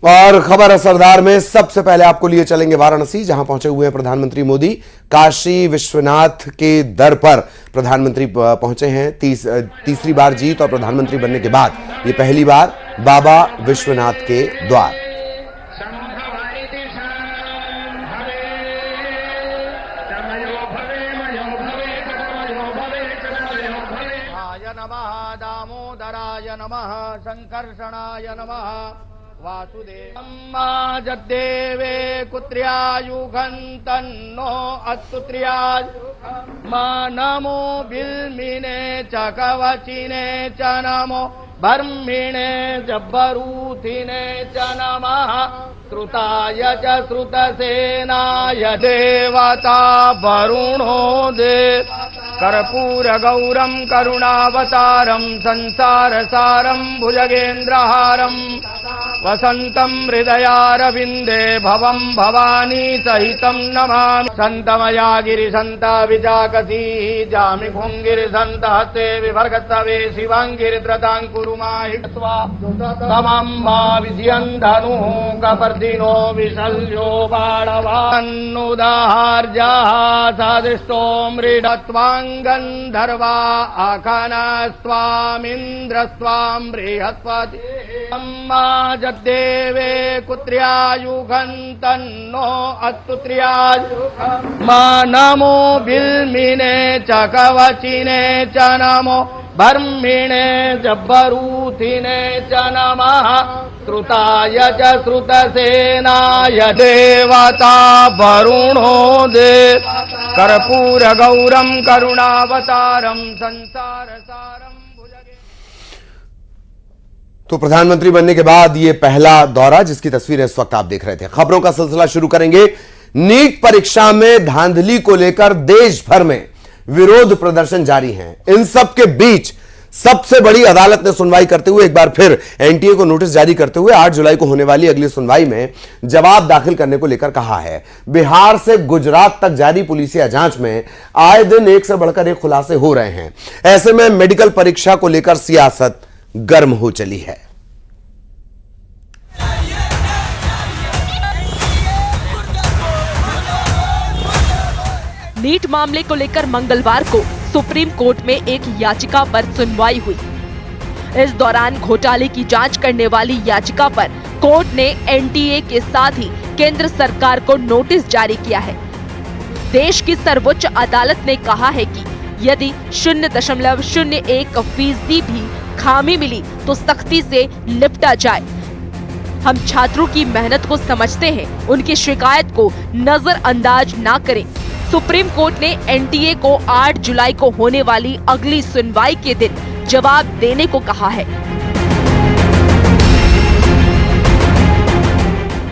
और खबर असरदार में सबसे पहले आपको लिए चलेंगे वाराणसी, जहां पहुंचे हुए हैं प्रधानमंत्री मोदी। काशी विश्वनाथ के दर पर प्रधानमंत्री पहुंचे हैं। तीसरी बार जीत और प्रधानमंत्री बनने के बाद ये पहली बार बाबा विश्वनाथ के द्वार। दामोदराय नमः, संकर्षणाय नमः, वासुदेव जद्देवे कुत्र्यायुघन्तन्नो अस्तुत्र्याय नमो बिल्मिने च कवचिने च नमो बर्मिणे जब्बरूथिने च नमः, श्रुताय च श्रुतसेनाय देवता वरुणो देव कर्पूरगौरं करुणावतारं संसारसारं भुजगेन्द्रहारं वसन्तं हृदयारविन्दे भवं भवानी सहितं नमामि। सन्तमया गिरिसन्त विजाकसी जामि भुङ्गिरिसन्त हस्ते विभर्गस्तवे शिवाङ्गिरित्रताङ्कुरुमाहि तमं मा विजयं धनुः कपर्दिनो विशल्यो बाणवान्नुदाहार्जाः सादृष्टो मृडत्वाङ्गन्धर्वा आखानस्त्वामिन्द्रस्त्वां बृहस्पति जद्देवे कुत्र्यायुघन्तन्नो अस्तुत्र्याय नमो बिल्मिने च कवचिने च नमो बर्मिणे जब्बरूथिने च नमः, श्रुताय च श्रुतसेनाय देवता वरुणो देव कर्पूरगौरं करुणावतारं संसारसारं। तो प्रधानमंत्री बनने के बाद ये पहला दौरा, जिसकी तस्वीरें इस वक्त आप देख रहे थे। खबरों का सिलसिला शुरू करेंगे। नीट परीक्षा में धांधली को लेकर देश भर में विरोध प्रदर्शन जारी हैं। इन सब के बीच सबसे बड़ी अदालत ने सुनवाई करते हुए एक बार फिर एनटीए को नोटिस जारी करते हुए 8 जुलाई को होने वाली अगली सुनवाई में जवाब दाखिल करने को लेकर कहा है। बिहार से गुजरात तक जारी पुलिसिया जांच में आए दिन एक से बढ़कर एक खुलासे हो रहे हैं। ऐसे में मेडिकल परीक्षा को लेकर सियासत गर्म हो चली है। नीट मामले को लेकर मंगलवार को सुप्रीम कोर्ट में एक याचिका पर सुनवाई हुई। इस दौरान घोटाले की जांच करने वाली याचिका पर कोर्ट ने एनटीए के साथ ही केंद्र सरकार को नोटिस जारी किया है। देश की सर्वोच्च अदालत ने कहा है कि यदि 0.01% भी खामी मिली तो सख्ती से निपटा जाए। हम छात्रों की मेहनत को समझते हैं, उनकी शिकायत को नजरअंदाज ना करें। सुप्रीम कोर्ट ने एनटीए को 8 जुलाई को होने वाली अगली सुनवाई के दिन जवाब देने को कहा है।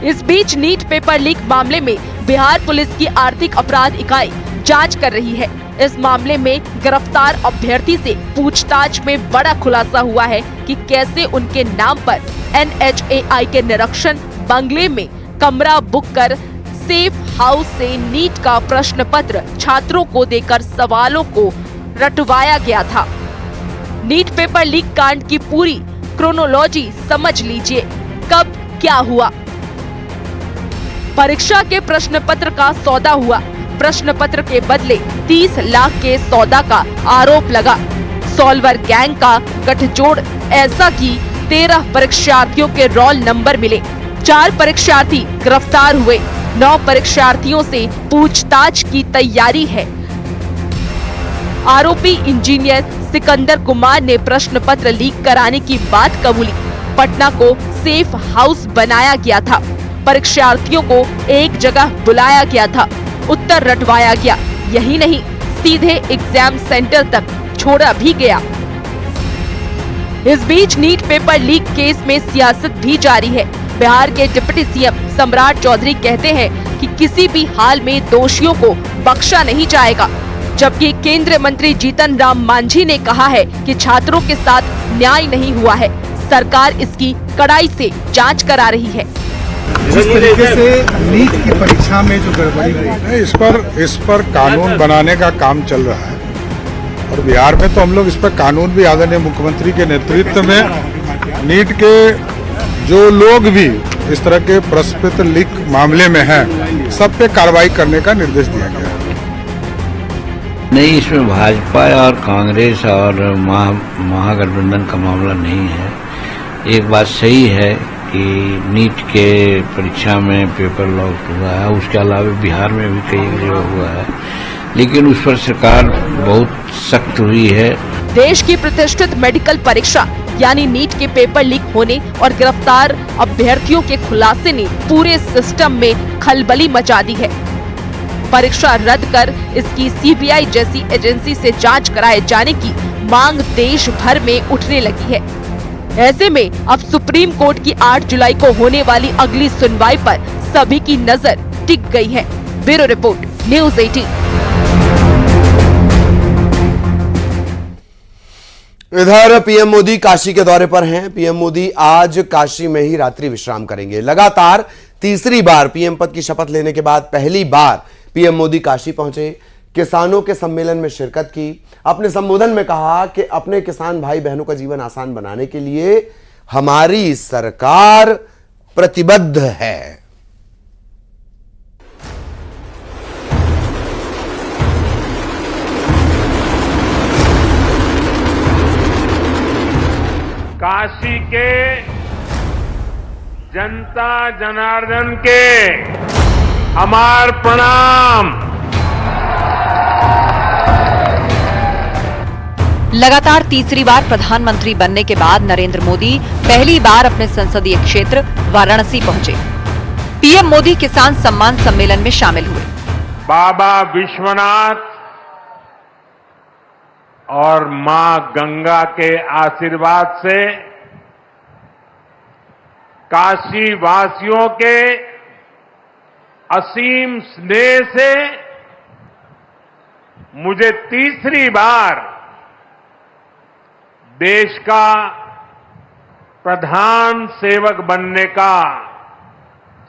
इस बीच नीट पेपर लीक मामले में बिहार पुलिस की आर्थिक अपराध इकाई जांच कर रही है। इस मामले में गिरफ्तार अभ्यर्थी से पूछताछ में बड़ा खुलासा हुआ है कि कैसे उनके नाम पर NHAI के निरीक्षण बंगले में कमरा बुक कर सेफ हाउस से नीट का प्रश्न पत्र छात्रों को देकर सवालों को रटवाया गया था। नीट पेपर लीक कांड की पूरी क्रोनोलॉजी समझ लीजिए, कब क्या हुआ। परीक्षा के प्रश्न पत्र का सौदा हुआ। प्रश्न पत्र के बदले 30 लाख के सौदा का आरोप लगा। सॉल्वर गैंग का गठजोड़ ऐसा कि 13 परीक्षार्थियों के रोल नंबर मिले। 4 परीक्षार्थी गिरफ्तार हुए। 9 परीक्षार्थियों से पूछताछ की तैयारी है। आरोपी इंजीनियर सिकंदर कुमार ने प्रश्न पत्र लीक कराने की बात कबूली। पटना को सेफ हाउस बनाया गया था। परीक्षार्थियों को एक जगह बुलाया गया था, उत्तर रटवाया गया। यही नहीं, सीधे एग्जाम सेंटर तक छोड़ा भी गया। इस बीच नीट पेपर लीक केस में सियासत भी जारी है। बिहार के डिप्टी सीएम सम्राट चौधरी कहते हैं कि किसी भी हाल में दोषियों को बख्शा नहीं जाएगा, जबकि केंद्रीय मंत्री जीतन राम मांझी ने कहा है कि छात्रों के साथ न्याय नहीं हुआ है। सरकार इसकी कड़ाई से जांच करा रही है। जिस तरीके से नीट की परीक्षा में जो गड़बड़ी हुई है, इस पर कानून बनाने का काम चल रहा है और बिहार में तो हम लोग इस पर कानून भी आदरणीय मुख्यमंत्री के नेतृत्व में नीट के जो लोग भी इस तरह के प्रस्फुटित लीक मामले में हैं, सब पे कार्रवाई करने का निर्देश दिया गया है। नहीं, इसमें भाजपा और कांग्रेस और महागठबंधन का मामला नहीं है। एक बात सही है कि नीट के परीक्षा में पेपर लॉक हुआ है, उसके अलावा बिहार में भी कई जगह हुआ है, लेकिन उस पर सरकार बहुत सख्त हुई है। देश की प्रतिष्ठित मेडिकल परीक्षा यानी नीट के पेपर लीक होने और गिरफ्तार अभ्यर्थियों के खुलासे ने पूरे सिस्टम में खलबली मचा दी है। परीक्षा रद्द कर इसकी सीबीआई जैसी एजेंसी से जांच कराए जाने की मांग देश भर में उठने लगी है। ऐसे में अब सुप्रीम कोर्ट की 8 जुलाई को होने वाली अगली सुनवाई पर सभी की नजर टिक गई है। Bureau report, news 18। इधर पीएम मोदी काशी के दौरे पर हैं। पीएम मोदी आज काशी में ही रात्रि विश्राम करेंगे। लगातार तीसरी बार पीएम पद की शपथ लेने के बाद पहली बार पीएम मोदी काशी पहुंचे, किसानों के सम्मेलन में शिरकत की। अपने संबोधन में कहा कि अपने किसान भाई बहनों का जीवन आसान बनाने के लिए हमारी सरकार प्रतिबद्ध है। काशी के जनता जनार्दन के हमार प्रणाम। लगातार तीसरी बार प्रधानमंत्री बनने के बाद नरेंद्र मोदी पहली बार अपने संसदीय क्षेत्र वाराणसी पहुंचे। पीएम मोदी किसान सम्मान सम्मेलन में शामिल हुए। बाबा विश्वनाथ और मां गंगा के आशीर्वाद से काशी वासियों के असीम स्नेह से मुझे तीसरी बार देश का प्रधान सेवक बनने का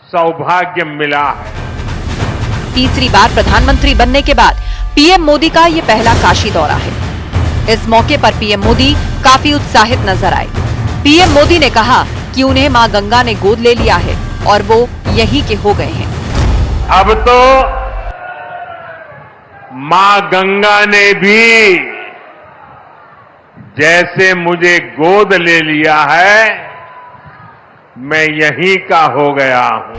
सौभाग्य मिला है। तीसरी बार प्रधानमंत्री बनने के बाद पीएम मोदी का ये पहला काशी दौरा है। इस मौके पर पीएम मोदी काफी उत्साहित नजर आए। पीएम मोदी ने कहा कि उन्हें मां गंगा ने गोद ले लिया है और वो यहीं के हो गए हैं। अब तो मां गंगा ने भी जैसे मुझे गोद ले लिया है, मैं यहीं का हो गया हूं।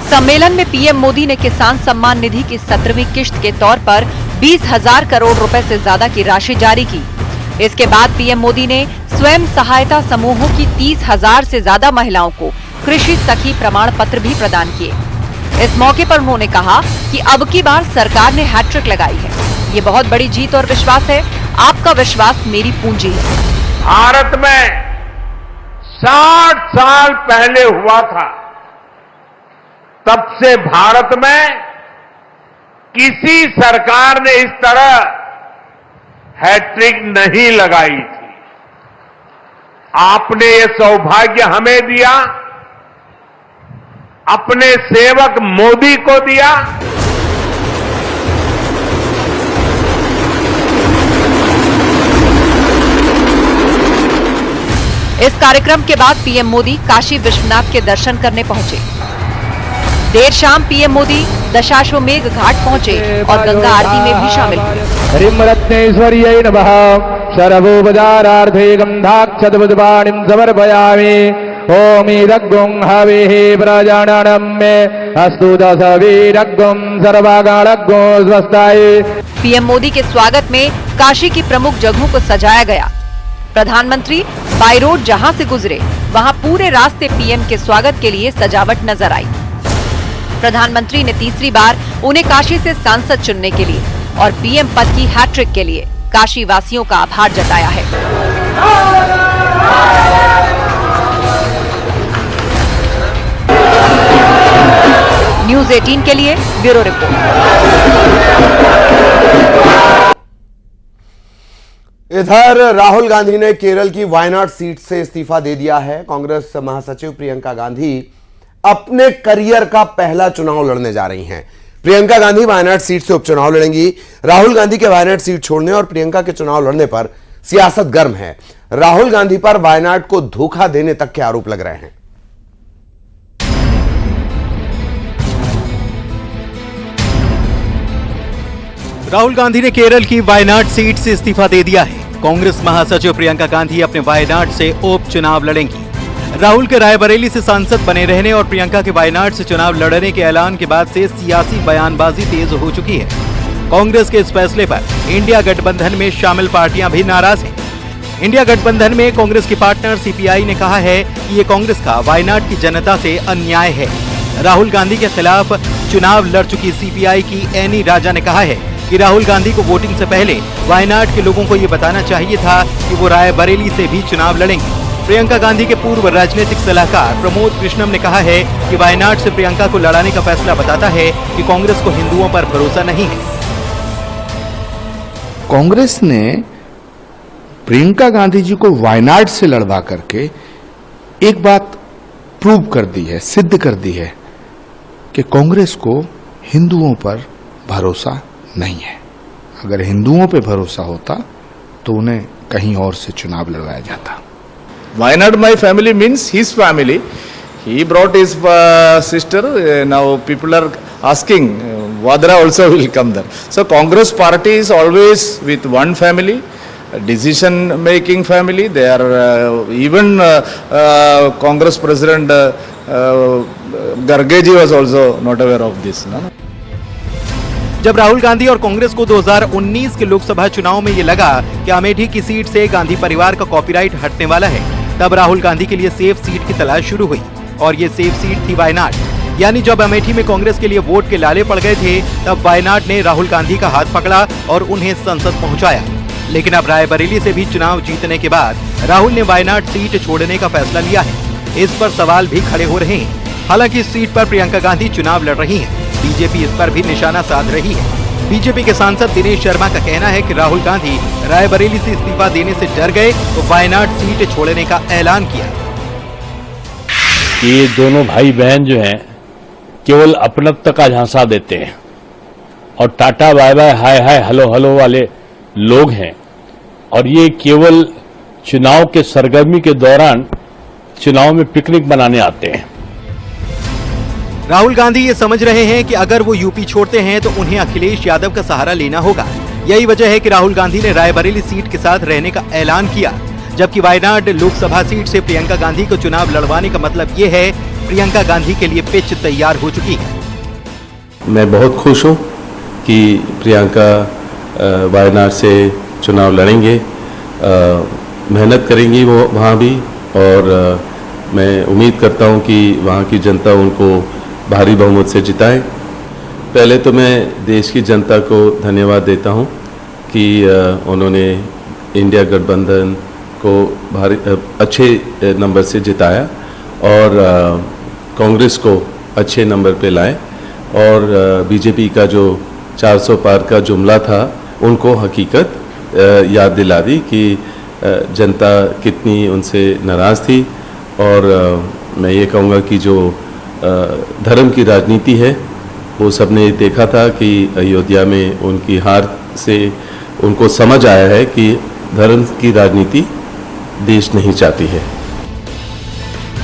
सम्मेलन में पीएम मोदी ने किसान सम्मान निधि की 17वीं किश्त के तौर पर 20,000 करोड़ रुपए से ज्यादा की राशि जारी की। इसके बाद पीएम मोदी ने स्वयं सहायता समूहों की 30,000 से ज्यादा महिलाओं को कृषि सखी प्रमाण पत्र भी प्रदान किए। इस मौके पर उन्होंने कहा कि अब की बार सरकार ने हैट्रिक लगाई है। ये बहुत बड़ी जीत और विश्वास है। आपका विश्वास मेरी पूंजी है। भारत में 60 साल पहले हुआ था, तब से भारत में किसी सरकार ने इस तरह हैट्रिक नहीं लगाई थी। आपने ये सौभाग्य हमें दिया, अपने सेवक मोदी को दिया। इस कार्यक्रम के बाद पीएम मोदी काशी विश्वनाथ के दर्शन करने पहुंचे। देर शाम पीएम मोदी दशाश्वमेध घाट पहुंचे और गंगा आरती में भी शामिल हुए। हरिम्रत्नेश्वर्यै नमः। शरभोपचारार्थे गन्धाक्षतपुष्पाणिं समर्पयामि। ओम इदग्गुं हविः प्रजाननं मे अस्तु दशवीरग्गुं सर्वगणग्गुं स्वस्ताय। पीएम मोदी के स्वागत में काशी की प्रमुख जगहों को सजाया गया। प्रधानमंत्री बाई रोड जहां से गुजरे, वहां पूरे रास्ते पीएम के स्वागत के लिए सजावट नजर आई। प्रधानमंत्री ने तीसरी बार उन्हें काशी से सांसद चुनने के लिए और पीएम पद की हैट्रिक के लिए काशी वासियों का आभार जताया है। न्यूज़ 18 के लिए ब्यूरो रिपोर्ट। इधर राहुल गांधी ने केरल की वायनाड सीट से इस्तीफा दे दिया है। कांग्रेस महासचिव प्रियंका गांधी अपने करियर का पहला चुनाव लड़ने जा रही हैं। प्रियंका गांधी वायनाड सीट से उपचुनाव लड़ेंगी। राहुल गांधी के वायनाड सीट छोड़ने और प्रियंका के चुनाव लड़ने पर सियासत गर्म है। राहुल गांधी पर वायनाड को धोखा देने तक के आरोप लग रहे हैं। राहुल गांधी ने केरल की वायनाड सीट से इस्तीफा दे दिया है। कांग्रेस महासचिव प्रियंका गांधी अपने वायनाड से उपचुनाव लड़ेंगी। राहुल के रायबरेली से सांसद बने रहने और प्रियंका के वायनाड से चुनाव लड़ने के ऐलान के बाद से सियासी बयानबाजी तेज हो चुकी है। कांग्रेस के इस फैसले पर इंडिया गठबंधन में शामिल पार्टियां भी नाराज हैं। इंडिया गठबंधन में कांग्रेस की पार्टनर सीपीआई ने कहा है कि ये कांग्रेस का वायनाड की जनता से अन्याय है। राहुल गांधी के खिलाफ चुनाव लड़ चुकी सीपीआई की एनी राजा ने कहा है कि राहुल गांधी को वोटिंग से पहले वायनाड के लोगों को ये बताना चाहिए था कि वो रायबरेली से भी चुनाव लड़ेंगे। प्रियंका गांधी के पूर्व राजनीतिक सलाहकार प्रमोद कृष्णम ने कहा है कि वायनाड से प्रियंका को लड़ाने का फैसला बताता है कि कांग्रेस को हिंदुओं पर भरोसा नहीं है। कांग्रेस ने प्रियंका गांधी जी को वायनाड से लड़वा करके एक बात प्रूव कर दी है, सिद्ध कर दी है कि कांग्रेस को हिंदुओं पर भरोसा नहीं है। अगर हिंदुओं पे भरोसा होता तो उन्हें कहीं और से चुनाव लड़वाया जाता। Wayanad, my family means his family. He brought his sister. Now people are asking Vadra also will come there. So Congress party is always with one family, decision making family. They are even Congress President Garge ji was also not aware of this. No? जब राहुल गांधी और कांग्रेस को 2019 के लोकसभा चुनाव में ये लगा कि अमेठी की सीट से गांधी परिवार का कॉपीराइट हटने वाला है, तब राहुल गांधी के लिए सेफ सीट की तलाश शुरू हुई और ये सेफ सीट थी वायनाड। यानी जब अमेठी में कांग्रेस के लिए वोट के लाले पड़ गए थे, तब वायनाड ने राहुल गांधी का हाथ पकड़ा और उन्हें संसद पहुंचाया। लेकिन अब रायबरेली से भी चुनाव जीतने के बाद राहुल ने वायनाड सीट छोड़ने का फैसला लिया है। इस पर सवाल भी खड़े हो रहे हैं। हालांकि इस सीट पर प्रियंका गांधी चुनाव लड़ रही है। बीजेपी इस पर भी निशाना साध रही है। बीजेपी के सांसद दिनेश शर्मा का कहना है कि राहुल गांधी रायबरेली से इस्तीफा देने से डर गए तो वायनाड सीट छोड़ने का ऐलान किया। ये दोनों भाई बहन जो हैं केवल अपनत्व का झांसा देते हैं और tata bye bye hi hi hello hello वाले लोग हैं और ये केवल चुनाव के सरगर्मी के दौरान चुनाव में पिकनिक मनाने आते हैं। राहुल गांधी ये समझ रहे हैं कि अगर वो यूपी छोड़ते हैं तो उन्हें अखिलेश यादव का सहारा लेना होगा। यही वजह है कि राहुल गांधी ने रायबरेली सीट के साथ रहने का ऐलान किया, जबकि वायनाड लोकसभा सीट से प्रियंका गांधी को चुनाव लड़वाने का मतलब ये है प्रियंका गांधी के लिए पिच तैयार हो चुकी है। मैं बहुत खुश हूँ कि प्रियंका वायनाड से चुनाव लड़ेंगे, मेहनत करेंगी वो वहाँ भी, और मैं उम्मीद करता हूँ कि वहाँ की जनता उनको भारी बहुमत से जिताए। पहले तो मैं देश की जनता को धन्यवाद देता हूँ कि उन्होंने इंडिया गठबंधन को भारी अच्छे नंबर से जिताया और कांग्रेस को अच्छे नंबर पे लाए और बीजेपी का जो 400 पार का जुमला था उनको हकीकत याद दिला दी कि जनता कितनी उनसे नाराज़ थी। और मैं ये कहूँगा कि जो धर्म की राजनीति है वो सबने देखा था कि अयोध्या में उनकी हार से उनको समझ आया है कि धर्म की राजनीति देश नहीं चाहती है।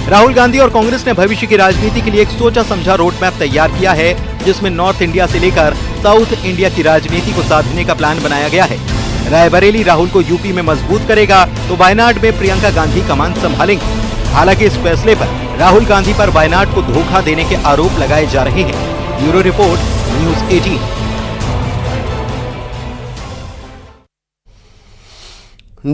राहुल गांधी और कांग्रेस ने भविष्य की राजनीति के लिए एक सोचा समझा रोड मैप तैयार किया है, जिसमें नॉर्थ इंडिया से लेकर साउथ इंडिया की राजनीति को साधने का प्लान बनाया गया है। रायबरेली राहुल को यूपी में मजबूत करेगा तो वायनाड में प्रियंका गांधी कमान संभालेंगे। हालांकि इस फैसले पर राहुल गांधी पर वायनाड को धोखा देने के आरोप लगाए जा रहे हैं। Bureau report, news 18।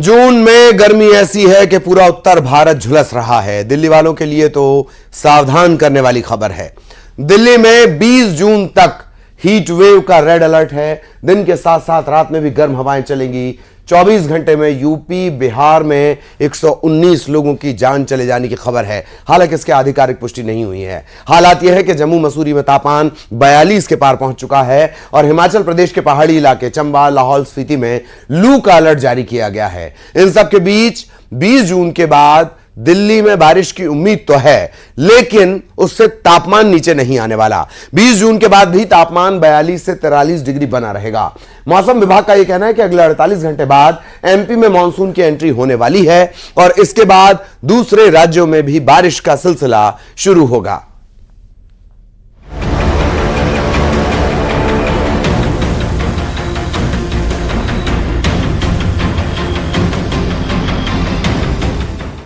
जून में गर्मी ऐसी है कि पूरा उत्तर भारत झुलस रहा है। दिल्ली वालों के लिए तो सावधान करने वाली खबर है। दिल्ली में 20 जून तक हीट वेव का रेड अलर्ट है। दिन के साथ साथ रात में भी गर्म हवाएं चलेंगी। 24 घंटे में यूपी बिहार में 119 लोगों की जान चले जाने की खबर है। हालांकि इसकी आधिकारिक पुष्टि नहीं हुई है। हालात यह है कि जम्मू मसूरी में तापमान 42 के पार पहुंच चुका है और हिमाचल प्रदेश के पहाड़ी इलाके चंबा, लाहौल स्पीति में लू का अलर्ट जारी किया गया है। इन सब के बीच 20 जून के बाद दिल्ली में बारिश की उम्मीद तो है, लेकिन उससे तापमान नीचे नहीं आने वाला। 20 जून के बाद भी तापमान 42 से 43 डिग्री बना रहेगा। मौसम विभाग का यह कहना है कि अगले 48 घंटे बाद एमपी में मानसून की एंट्री होने वाली है और इसके बाद दूसरे राज्यों में भी बारिश का सिलसिला शुरू होगा।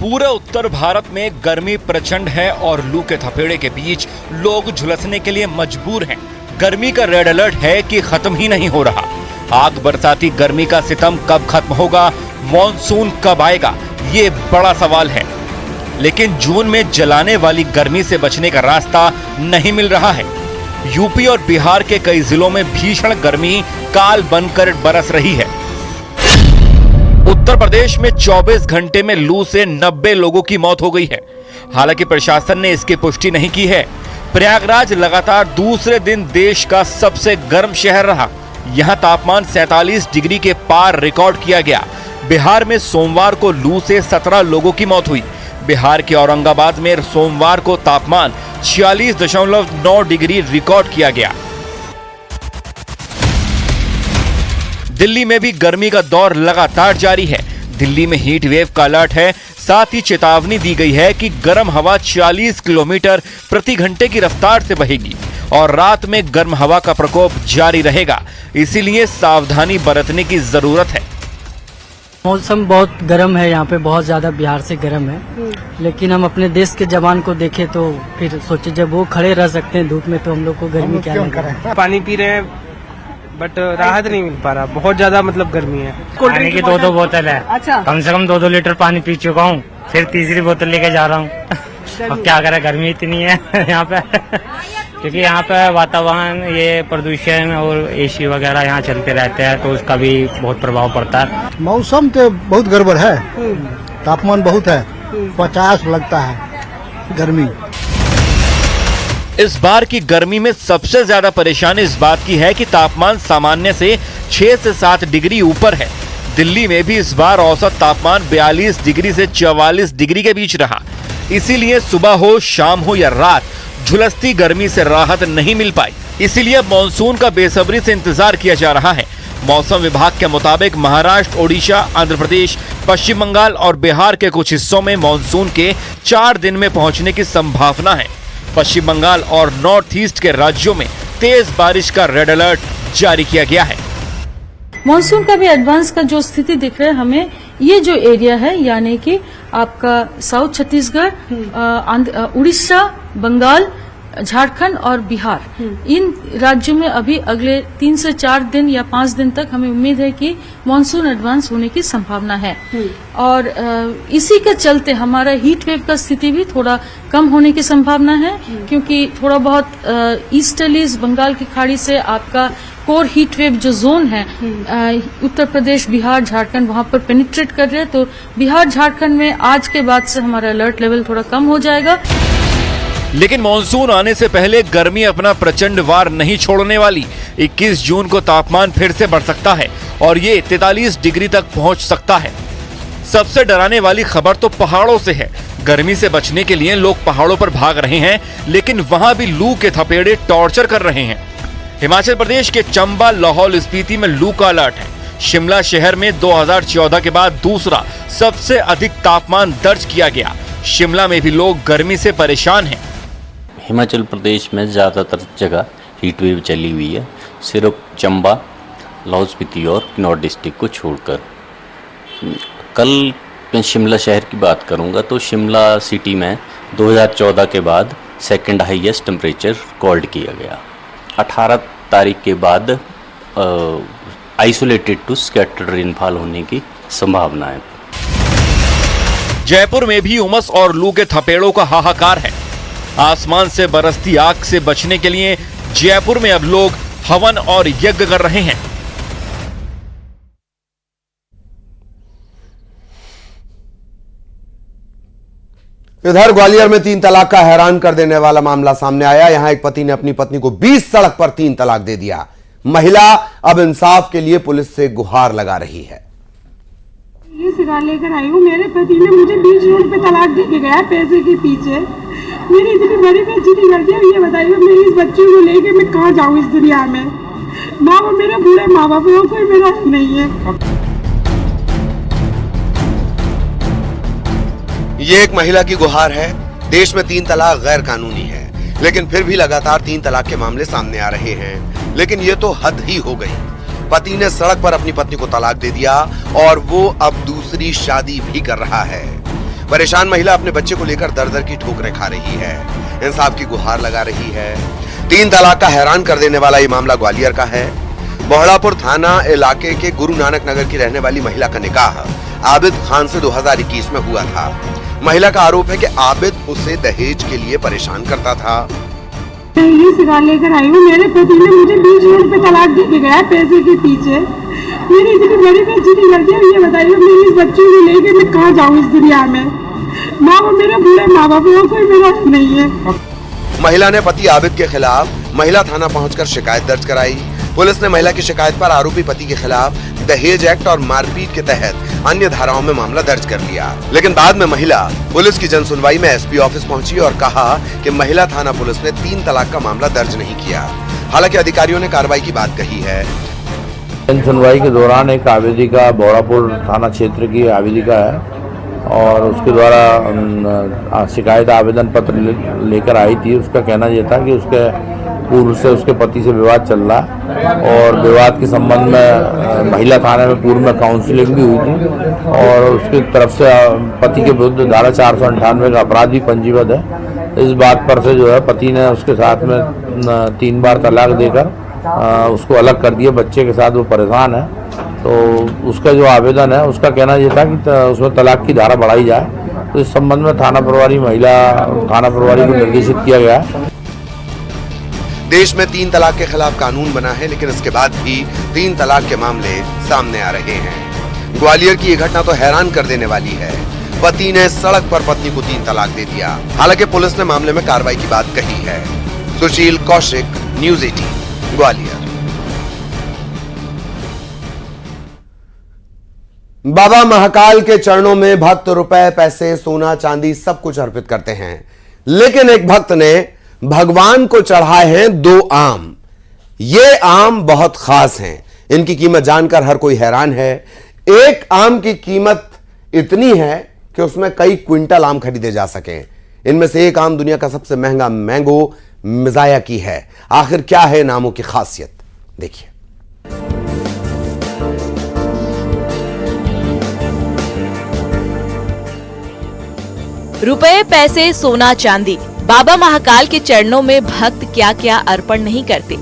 पूरे उत्तर भारत में गर्मी प्रचंड है और लू के थपेड़े के बीच लोग झुलसने के लिए मजबूर हैं। गर्मी का रेड अलर्ट है कि खत्म ही नहीं हो रहा। आग बरसाती गर्मी का सितम कब खत्म होगा, मॉनसून कब आएगा, ये बड़ा सवाल है। लेकिन जून में जलाने वाली गर्मी से बचने का रास्ता नहीं मिल रहा है। यूपी और बिहार के कई जिलों में भीषण गर्मी काल बनकर बरस रही है। उत्तर प्रदेश में 24 घंटे में लू से 90 लोगों की मौत हो गई है। हालांकि प्रशासन ने इसकी पुष्टि नहीं की है। प्रयागराज लगातार दूसरे दिन देश का सबसे गर्म शहर रहा। यहां तापमान 47 डिग्री के पार रिकॉर्ड किया गया। बिहार में सोमवार को लू से 17 लोगों की मौत हुई। बिहार के औरंगाबाद में सोमवार को तापमान 46.9 डिग्री रिकॉर्ड किया गया। दिल्ली में भी गर्मी का दौर लगातार जारी है। दिल्ली में हीट वेव का अलर्ट है। साथ ही चेतावनी दी गई है कि गर्म हवा 40 किलोमीटर प्रति घंटे की रफ्तार से बहेगी और रात में गर्म हवा का प्रकोप जारी रहेगा। इसीलिए सावधानी बरतने की जरूरत है। मौसम बहुत गर्म है, यहाँ पे बहुत ज्यादा बिहार से गर्म है। लेकिन हम अपने देश के जवान को देखें तो फिर सोचे जब वो खड़े रह सकते हैं धूप में तो हम लोग को गर्मी क्या लगे। पानी पी रहे हैं बट राहत नहीं मिल पा रहा, बहुत ज्यादा मतलब गर्मी है। पानी की 2-2 बोतल है। अच्छा। कम से कम 2-2 लीटर पानी पी चुका हूँ, फिर तीसरी बोतल लेके जा रहा हूँ। अब क्या करें, गर्मी इतनी है यहाँ पे क्योंकि यहाँ पे वातावरण ये प्रदूषण और एसी वगैरह यहाँ चलते रहते हैं तो उसका भी बहुत प्रभाव पड़ता है। मौसम तो बहुत गड़बड़ है, तापमान बहुत है, 50 लगता है गर्मी। इस बार की गर्मी में सबसे ज्यादा परेशानी इस बात की है कि तापमान सामान्य से 6 से 7 डिग्री ऊपर है। दिल्ली में भी इस बार औसत तापमान 42 डिग्री से 44 डिग्री के बीच रहा। इसीलिए सुबह हो, शाम हो या रात, झुलसती गर्मी से राहत नहीं मिल पाई। इसीलिए मानसून का बेसब्री से इंतजार किया जा रहा है। मौसम विभाग के मुताबिक महाराष्ट्र, ओडिशा, आंध्र प्रदेश, पश्चिम बंगाल और बिहार के कुछ हिस्सों में मानसून के 4 दिन में पहुंचने की संभावना है। पश्चिम बंगाल और नॉर्थ ईस्ट के राज्यों में तेज बारिश का रेड अलर्ट जारी किया गया है। मॉनसून का भी एडवांस का जो स्थिति दिख रहा है हमें, ये जो एरिया है यानी कि आपका साउथ छत्तीसगढ़, उड़ीसा, बंगाल, झारखंड और बिहार, इन राज्यों में अभी अगले 3 से 4 दिन या 5 दिन तक हमें उम्मीद है कि मॉनसून एडवांस होने की संभावना है। और इसी के चलते हमारा हीट वेव का स्थिति भी थोड़ा कम होने की संभावना है, क्योंकि थोड़ा बहुत ईस्टर्लीज बंगाल की खाड़ी से आपका कोर हीट वेव जो जोन है उत्तर प्रदेश, बिहार, झारखंड वहां पर पेनिट्रेट कर रहे हैं। तो बिहार, झारखंड में आज के बाद से हमारा अलर्ट लेवल थोड़ा कम हो जाएगा। लेकिन मॉनसून आने से पहले गर्मी अपना प्रचंड वार नहीं छोड़ने वाली। 21 जून को तापमान फिर से बढ़ सकता है और ये 43 डिग्री तक पहुंच सकता है। सबसे डराने वाली खबर तो पहाड़ों से है। गर्मी से बचने के लिए लोग पहाड़ों पर भाग रहे हैं, लेकिन वहां भी लू के थपेड़े टॉर्चर कर रहे हैं। हिमाचल प्रदेश के चंबा, लाहौल स्पीति में लू का अलर्ट है। शिमला शहर में 2014 के बाद दूसरा सबसे अधिक तापमान दर्ज किया गया। शिमला में भी लोग गर्मी से परेशान हैं। हिमाचल प्रदेश में ज़्यादातर जगह हीट वेव चली हुई है, सिर्फ चंबा, लाहौल स्पीति और किन्नौर डिस्ट्रिक्ट को छोड़कर। कल मैं शिमला शहर की बात करूंगा तो शिमला सिटी में 2014 के बाद सेकंड हाईएस्ट टेम्परेचर रिकॉर्ड किया गया। 18 तारीख के बाद आइसोलेटेड टू स्कैटर्ड रेनफॉल होने की संभावना है। जयपुर में भी उमस और लू के थपेड़ों का हाहाकार है। आसमान से बरसती आग से बचने के लिए जयपुर में अब लोग हवन और यज्ञ कर रहे हैं। इधर ग्वालियर में 3 तलाक का हैरान कर देने वाला मामला सामने आया। यहां एक पति ने अपनी पत्नी को 20 सड़क पर 3 तलाक दे दिया। महिला अब इंसाफ के लिए पुलिस से गुहार लगा रही है। ये सिरा लेकर आई हूँ, मेरे पति ने मुझे बीच रोड पे तलाक दे के गया पैसे के पीछे। मेरी इतनी बड़ी बेइज्जती कर दी। ये बताइए मेरी इस बच्चे को लेके मैं कहाँ जाऊँ इस दुनिया में। माँ बाप मेरे बूढ़े माँ बाप है, कोई मेरा नहीं है। ये एक महिला की गुहार है। देश में 3 तलाक गैर कानूनी है, लेकिन फिर भी लगातार 3 तलाक के मामले सामने आ रहे हैं। लेकिन ये तो हद ही हो गई। पति ने सड़क पर अपनी पत्नी को तलाक दे दिया और वो अब दूसरी शादी भी कर रहा है। परेशान महिला अपने बच्चे को लेकर दर दर की ठोकरें खा रही है, इंसाफ की गुहार लगा रही है। 3 तलाक का हैरान कर देने वाला ये मामला ग्वालियर का है। बोहड़ापुर थाना इलाके के गुरु नानक नगर की रहने वाली महिला का निकाह आबिद खान से 2021 में हुआ था। महिला का आरोप है कि आबिद उसे दहेज के लिए परेशान करता था। मैं ये सिरा लेकर आई हूँ, मेरे पति ने मुझे बीच रोड पे तलाक दे के गया पैसे के पीछे। मेरी इतनी बड़ी बेइज्जती कर दी। ये बताइए मेरे इस बच्चे को लेके मैं कहाँ जाऊँ इस दुनिया में। माँ वो मेरे बूढ़े माँ बाप को कोई मेरा नहीं है। महिला ने पति आबिद के खिलाफ महिला थाना पहुंचकर शिकायत दर्ज कराई। पुलिस ने महिला की शिकायत पर आरोपी पति के खिलाफ दहेज एक्ट और मारपीट के तहत अन्य धाराओं में मामला दर्ज कर लिया। लेकिन बाद में महिला पुलिस की जनसुनवाई में एसपी ऑफिस पहुंची और कहा कि महिला थाना पुलिस ने 3 तलाक का मामला दर्ज नहीं किया। हालांकि अधिकारियों ने कार्रवाई की बात कही है। जनसुनवाई के दौरान एक आवेदी का बोहड़ापुर थाना क्षेत्र की आवेदी का है और उसके द्वारा शिकायत आवेदन पत्र लेकर आई थी। उसका कहना यह था कि उसके पूर्व से उसके पति से विवाद चल रहा है और विवाद के संबंध में महिला थाने में पूर्व में काउंसलिंग भी हुई थी और उसकी तरफ से पति के विरुद्ध धारा 498 का अपराध भी पंजीबद्ध है। इस बात पर से जो है पति ने उसके साथ में 3 बार तलाक देकर उसको अलग कर दिया। बच्चे के साथ वो परेशान है, तो उसका जो आवेदन है उसका कहना यह था कि उसमें तलाक की धारा बढ़ाई जाए। तो इस संबंध में थाना प्रभारी को निर्देशित किया गया है। देश में 3 तलाक के खिलाफ कानून बना है, लेकिन इसके बाद भी 3 तलाक के मामले सामने आ रहे हैं। ग्वालियर की ये घटना तो हैरान कर देने वाली है। पति ने सड़क पर पत्नी को 3 तलाक दे दिया। हालांकि पुलिस ने मामले में कार्रवाई की बात कही है। सुशील कौशिक, न्यूज़ 18 ग्वालियर। बाबा महाकाल के चरणों में भक्त रुपए, पैसे, सोना, चांदी सब कुछ अर्पित करते हैं, लेकिन एक भक्त ने भगवान को चढ़ाए हैं 2 आम। ये आम बहुत खास हैं। इनकी कीमत जानकर हर कोई हैरान है। एक आम की कीमत इतनी है कि उसमें कई क्विंटल आम खरीदे जा सके। इनमें से एक आम दुनिया का सबसे महंगा मैंगो मिजाया की है। आखिर क्या है इन आमों की खासियत, देखिए। रुपए, पैसे, सोना, चांदी, बाबा महाकाल के चरणों में भक्त क्या क्या अर्पण नहीं करते।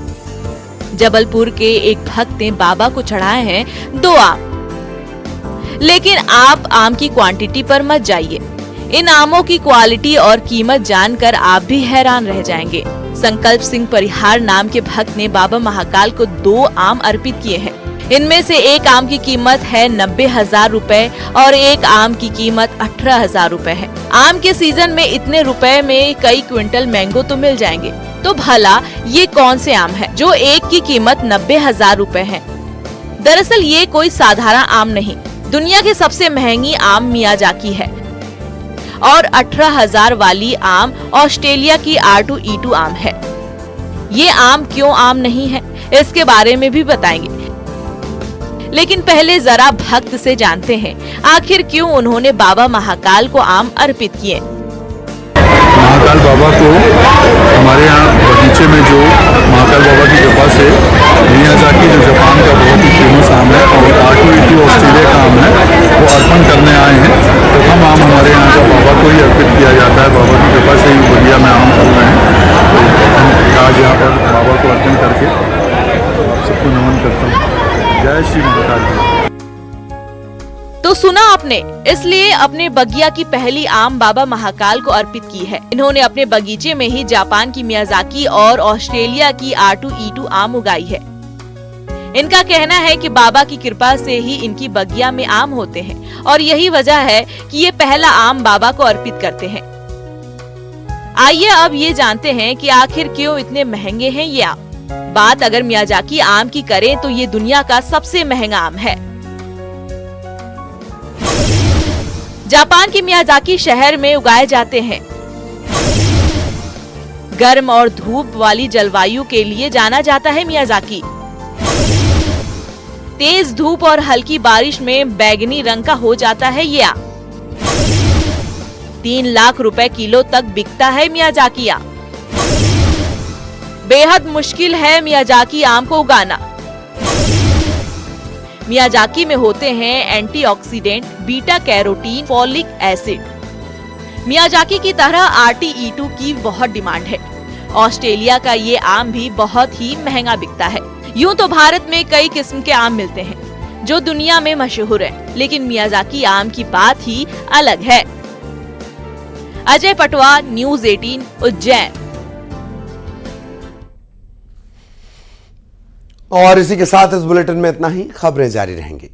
जबलपुर के एक भक्त ने बाबा को चढ़ाए हैं 2 आम। लेकिन आप आम की क्वांटिटी पर मत जाइए। इन आमों की क्वालिटी और कीमत जानकर आप भी हैरान रह जाएंगे। संकल्प सिंह परिहार नाम के भक्त ने बाबा महाकाल को 2 आम अर्पित किए हैं। इनमें से एक आम की कीमत है 90,000 रुपए और एक आम की कीमत 18,000 रुपए है। आम के सीजन में इतने रुपए में कई क्विंटल मैंगो तो मिल जाएंगे। तो भला ये कौन से आम है जो एक की कीमत 90,000 रुपए है? दरअसल ये कोई साधारण आम नहीं, दुनिया की सबसे महंगी आम मियाजाकी है। और 18,000 वाली आम ऑस्ट्रेलिया की R2E2 आम है। ये आम क्यों आम नहीं है, इसके बारे में भी बताएंगे। लेकिन पहले जरा भक्त से जानते हैं आखिर क्यों उन्होंने बाबा महाकाल को आम अर्पित किए। महाकाल बाबा को हमारे यहाँ बगीचे में जो महाकाल बाबा की कृपा से मियाजाकी जो जापान का बहुत ही फेमस आम है और R2E2 ऑस्ट्रेलिया का आम है, वो अर्पण करने आए हैं। प्रथम आम हमारे यहाँ का बाबा को ही अर्पित किया जाता है। बाबा की कृपा से ही बगिया में आम चल रहे हैं। तो आज यहाँ पर बाबा को अर्पण करके सबको नमन करता हूँ। जय श्री महाकाल। तो सुना आपने, इसलिए अपने बगिया की पहली आम बाबा महाकाल को अर्पित की है। इन्होंने अपने बगीचे में ही जापान की मियाजाकी और ऑस्ट्रेलिया की R2E2 आम उगाई है। इनका कहना है कि बाबा की कृपा से ही इनकी बगिया में आम होते हैं और यही वजह है कि ये पहला आम बाबा को अर्पित करते हैं। आइए अब ये जानते हैं कि आखिर क्यों इतने महंगे हैं ये आम। बात अगर मियाजाकी आम की करें तो ये दुनिया का सबसे महंगा आम है। जापान के मियाजाकी शहर में उगाए जाते हैं। गर्म और धूप वाली जलवायु के लिए जाना जाता है मियाजाकी। तेज धूप और हल्की बारिश में बैगनी रंग का हो जाता है ये आम। 3 लाख रुपए किलो तक बिकता है मियाजाकी आम। बेहद मुश्किल है मियाजाकी आम को उगाना। मियाजाकी में होते हैं antioxidant, beta carotene, folic acid. Miyazaki की तरह RTE2 की बहुत डिमांड है। ऑस्ट्रेलिया का ये आम भी बहुत ही महंगा बिकता है। यूं तो भारत में कई किस्म के आम मिलते हैं जो दुनिया में मशहूर हैं, लेकिन मियाजाकी आम की बात ही अलग है। अजय पटवा, न्यूज़ 18, उज्जैन। और इसी के साथ इस बुलेटिन में इतना ही। खबरें जारी रहेंगी।